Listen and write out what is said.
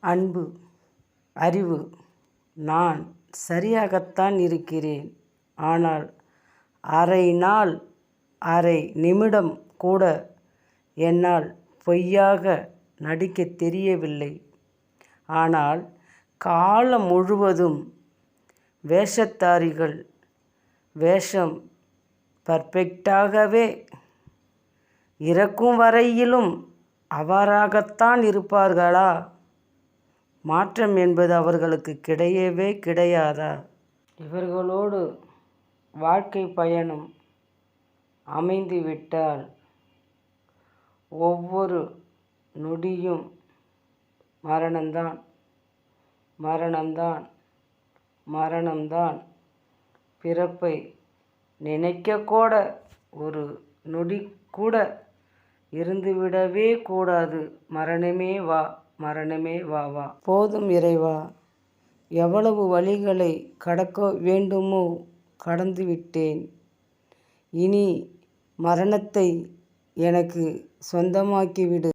அன்பு, அறிவு. நான் சரியாகத்தான் இருக்கிறேன். ஆனால் அரை நாள், அரை நிமிடம் கூட என்னால் பொய்யாக நடிக்கத் தெரியவில்லை. ஆனால் காலம் முழுவதும் வேஷதாரிகள் வேஷம் பர்ஃபெக்டாகவே இறக்கும் வரையிலும் அவ்வாறாகத்தான் இருப்பார்களா? மாற்றம் என்பது அவர்களுக்கு கிடையவே கிடையாதா? இவர்களோடு வாழ்க்கை பயணம் அமைந்துவிட்டால் ஒவ்வொரு நொடியும் மரணம்தான், மரணம்தான், மரணம்தான். பிறப்பை நினைக்கக்கூட ஒரு நொடி கூட இருந்துவிடவே கூடாது. மரணமே வா, மரணமே வா வா. போதும் இறைவா, எவ்வளவு வழிகளை கடக்க வேண்டுமோ கடந்துவிட்டேன். இனி மரணத்தை எனக்கு சொந்தமாக்கிவிடு.